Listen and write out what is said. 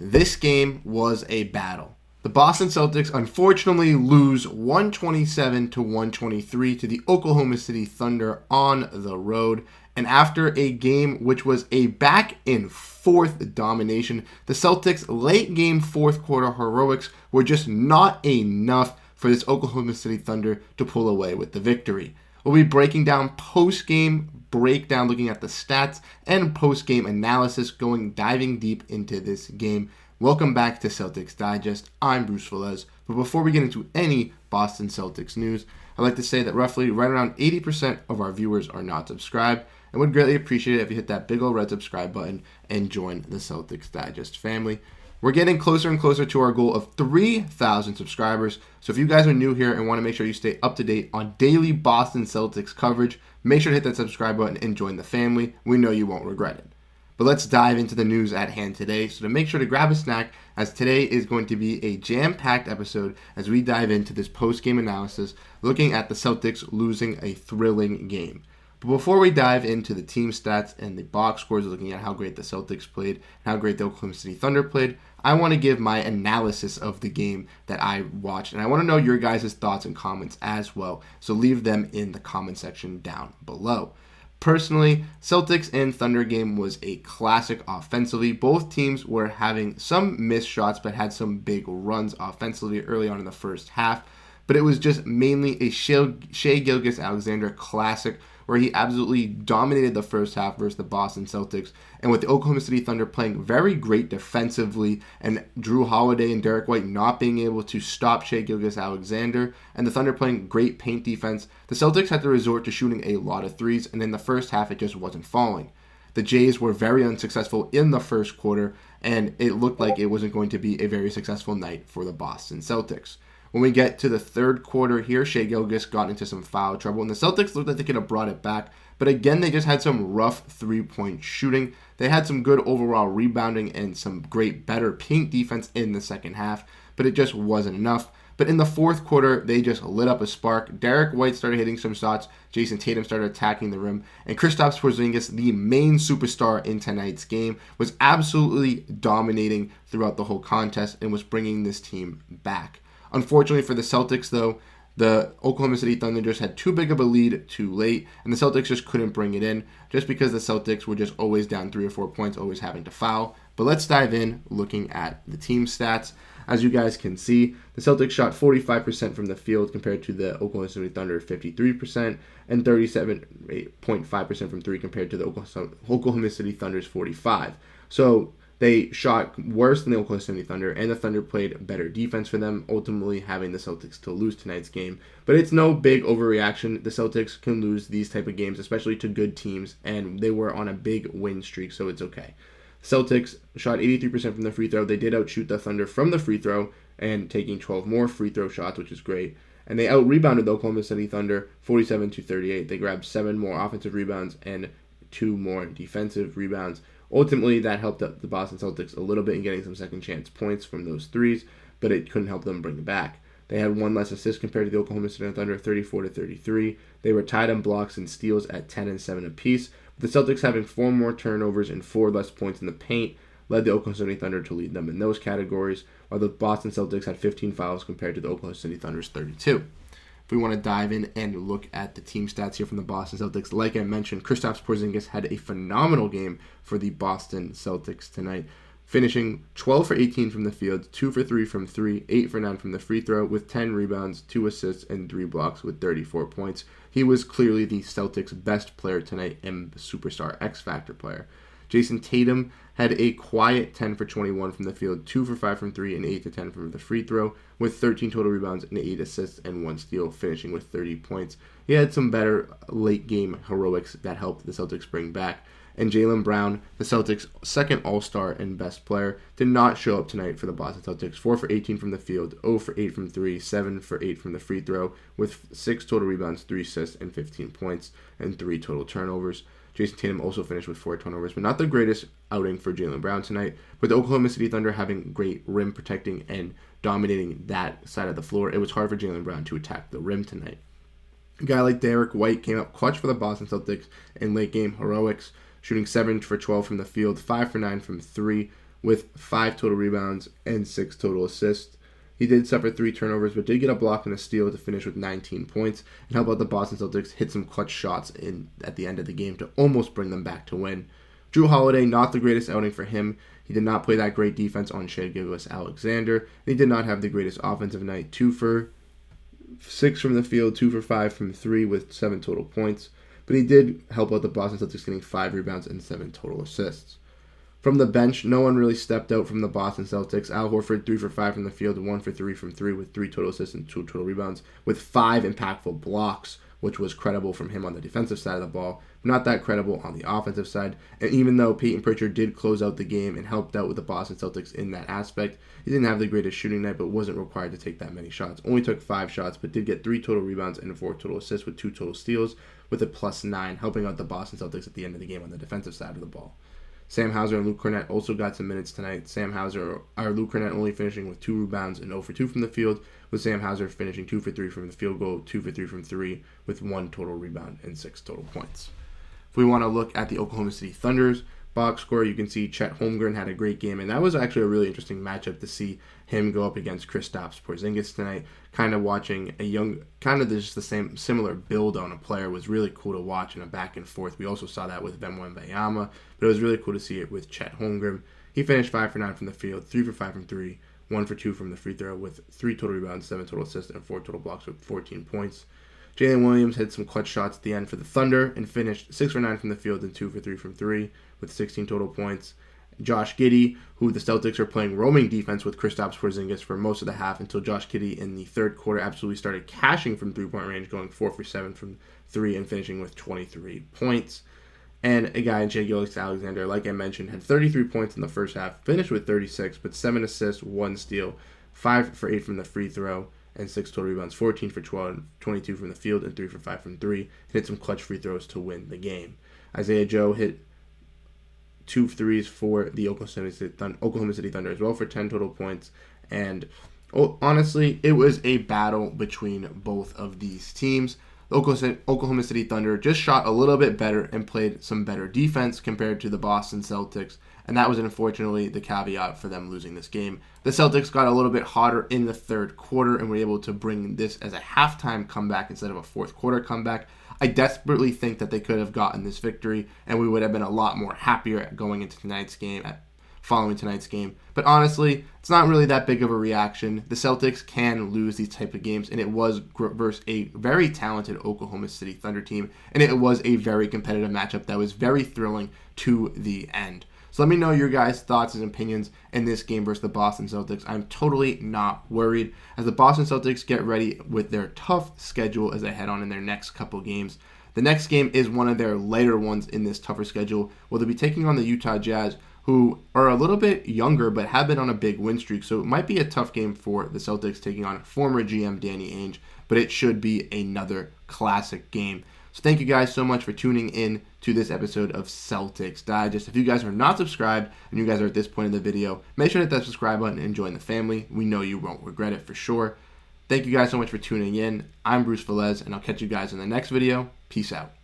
This game was a battle. The Boston Celtics unfortunately lose 127 to 123 to the Oklahoma City Thunder on the road. And after a game which was a back and forth domination, the Celtics' late game fourth quarter heroics were just not enough for this Oklahoma City Thunder to pull away with the victory. We'll be breaking down post-game breakdown, looking at the stats and post-game analysis, diving deep into this game. Welcome back to Celtics Digest. I'm Bruce Veliz. But before we get into any Boston Celtics news, I'd like to say that roughly right around 80% of our viewers are not subscribed, and would greatly appreciate it if you hit that big old red subscribe button and join the Celtics Digest family. We're getting closer and closer to our goal of 3,000 subscribers. So if you guys are new here and want to make sure you stay up to date on daily Boston Celtics coverage, make sure to hit that subscribe button and join the family. We know you won't regret it. But let's dive into the news at hand today. So to make sure to grab a snack, as today is going to be a jam-packed episode as we dive into this post-game analysis, looking at the Celtics losing a thrilling game. But before we dive into the team stats and the box scores, looking at how great the Celtics played and how great the Oklahoma City Thunder played, I want to give my analysis of the game that I watched. And I want to know your guys' thoughts and comments as well. So leave them in the comment section down below. Personally, Celtics and Thunder game was a classic offensively. Both teams were having some missed shots but had some big runs offensively early on in the first half. But it was just mainly a Shai Gilgeous-Alexander classic where he absolutely dominated the first half versus the Boston Celtics. And with the Oklahoma City Thunder playing very great defensively and Jrue Holiday and Derrick White not being able to stop Shai Gilgeous-Alexander and the Thunder playing great paint defense, the Celtics had to resort to shooting a lot of threes, and in the first half it just wasn't falling. The Jays were very unsuccessful in the first quarter, and it looked like it wasn't going to be a very successful night for the Boston Celtics. When we get to the third quarter here, Shai Gilgeous got into some foul trouble, and the Celtics looked like they could have brought it back. But again, they just had some rough three-point shooting. They had some good overall rebounding and some great, better paint defense in the second half, but it just wasn't enough. But in the fourth quarter, they just lit up a spark. Derrick White started hitting some shots. Jayson Tatum started attacking the rim. And Kristaps Porzingis, the main superstar in tonight's game, was absolutely dominating throughout the whole contest and was bringing this team back. Unfortunately for the Celtics, though, the Oklahoma City Thunder just had too big of a lead too late, and the Celtics just couldn't bring it in, just because the Celtics were just always down 3 or 4 points, always having to foul. But let's dive in looking at the team stats. As you guys can see, the Celtics shot 45% from the field compared to the Oklahoma City Thunder 53%, and 37.5% from 3 compared to the Oklahoma City Thunder's 45%. So they shot worse than the Oklahoma City Thunder, and the Thunder played better defense for them, ultimately having the Celtics to lose tonight's game. But it's no big overreaction. The Celtics can lose these type of games, especially to good teams, and they were on a big win streak, so it's okay. Celtics shot 83% from the free throw. They did outshoot the Thunder from the free throw and taking 12 more free throw shots, which is great. And they out-rebounded the Oklahoma City Thunder 47-38. They grabbed 7 more offensive rebounds and 2 more defensive rebounds. Ultimately, that helped the Boston Celtics a little bit in getting some second chance points from those threes, but it couldn't help them bring it back. They had 1 less assist compared to the Oklahoma City Thunder, 34-33. They were tied on blocks and steals at 10 and 7 apiece. The Celtics, having 4 more turnovers and 4 less points in the paint, led the Oklahoma City Thunder to lead them in those categories, while the Boston Celtics had 15 fouls compared to the Oklahoma City Thunder's 32. If we want to dive in and look at the team stats here from the Boston Celtics, like I mentioned, Kristaps Porzingis had a phenomenal game for the Boston Celtics tonight, finishing 12 for 18 from the field, 2 for 3 from 3, 8 for 9 from the free throw, with 10 rebounds, 2 assists, and 3 blocks with 34 points. He was clearly the Celtics' best player tonight and superstar X-Factor player. Jayson Tatum had a quiet 10 for 21 from the field, 2 for 5 from 3, and 8 to 10 from the free throw, with 13 total rebounds and 8 assists and 1 steal, finishing with 30 points. He had some better late-game heroics that helped the Celtics bring back. And Jaylen Brown, the Celtics' second All-Star and best player, did not show up tonight for the Boston Celtics. 4 for 18 from the field, 0 for 8 from 3, 7 for 8 from the free throw, with 6 total rebounds, 3 assists, and 15 points, and 3 total turnovers. Jayson Tatum also finished with 4 turnovers, but not the greatest outing for Jaylen Brown tonight. With the Oklahoma City Thunder having great rim protecting and dominating that side of the floor, it was hard for Jaylen Brown to attack the rim tonight. A guy like Derrick White came up clutch for the Boston Celtics in late game heroics, shooting 7 for 12 from the field, 5 for 9 from 3, with 5 total rebounds and 6 total assists. He did suffer 3 turnovers, but did get a block and a steal to finish with 19 points. And how about the Boston Celtics hit some clutch shots at the end of the game to almost bring them back to win. Jrue Holiday, not the greatest outing for him. He did not play that great defense on Shai Gilgeous-Alexander. And he did not have the greatest offensive night. 2 for 6 from the field, 2 for 5 from 3 with 7 total points. But he did help out the Boston Celtics, getting 5 rebounds and 7 total assists. From the bench, no one really stepped out from the Boston Celtics. Al Horford, 3 for 5 from the field, 1 for 3 from 3 with 3 total assists and 2 total rebounds, with 5 impactful blocks, which was credible from him on the defensive side of the ball, but not that credible on the offensive side. And even though Payton Pritchard did close out the game and helped out with the Boston Celtics in that aspect, he didn't have the greatest shooting night, but wasn't required to take that many shots. Only took 5 shots, but did get 3 total rebounds and 4 total assists with 2 total steals, with a +9, helping out the Boston Celtics at the end of the game on the defensive side of the ball. Sam Hauser and Luke Kornet also got some minutes tonight. Luke Kornet only finishing with 2 rebounds and 0 for 2 from the field, with Sam Hauser finishing 2 for 3 from the field goal, 2 for 3 from 3, with 1 total rebound and 6 total points. If we want to look at the Oklahoma City Thunder's box score, you can see Chet Holmgren had a great game, and that was actually a really interesting matchup to see him go up against Kristaps Porzingis tonight. Kind of watching just the same similar build on a player was really cool to watch in a back and forth. We also saw that with Wembanyama, but it was really cool to see it with Chet Holmgren. He finished 5 for 9 from the field, 3 for 5 from 3, 1 for 2 from the free throw, with 3 total rebounds, 7 total assists, and 4 total blocks with 14 points. Jalen Williams hit some clutch shots at the end for the Thunder and finished 6 for 9 from the field and 2 for 3 from 3 with 16 total points. Josh Giddey, who the Celtics are playing roaming defense with Kristaps Porzingis for most of the half until Josh Giddey in the third quarter absolutely started cashing from 3-point range, going 4 for 7 from 3 and finishing with 23 points. And a guy in Shai Gilgeous-Alexander, like I mentioned, had 33 points in the first half, finished with 36, but 7 assists, 1 steal, 5 for 8 from the free throw, and 6 total rebounds, 14 for 12, 22 from the field, and 3 for 5 from 3. Hit some clutch free throws to win the game. Isaiah Joe hit 2 threes for the Oklahoma City Thunder as well for 10 total points. And honestly, it was a battle between both of these teams. The Oklahoma City Thunder just shot a little bit better and played some better defense compared to the Boston Celtics, and that was unfortunately the caveat for them losing this game. The Celtics got a little bit hotter in the third quarter and were able to bring this as a halftime comeback instead of a fourth quarter comeback. I desperately think that they could have gotten this victory, and we would have been a lot more happier going into following tonight's game. But honestly, it's not really that big of a reaction. The Celtics can lose these type of games, and it was versus a very talented Oklahoma City Thunder team, and it was a very competitive matchup that was very thrilling to the end. So let me know your guys' thoughts and opinions in this game versus the Boston Celtics. I'm totally not worried as the Boston Celtics get ready with their tough schedule as they head on in their next couple games. The next game is one of their later ones in this tougher schedule, where they'll be taking on the Utah Jazz, who are a little bit younger but have been on a big win streak. So it might be a tough game for the Celtics taking on former GM Danny Ainge, but it should be another classic game. So thank you guys so much for tuning in to this episode of Celtics Digest. If you guys are not subscribed and you guys are at this point in the video, make sure to hit that subscribe button and join the family. We know you won't regret it for sure. Thank you guys so much for tuning in. I'm Bruce Veliz, and I'll catch you guys in the next video. Peace out.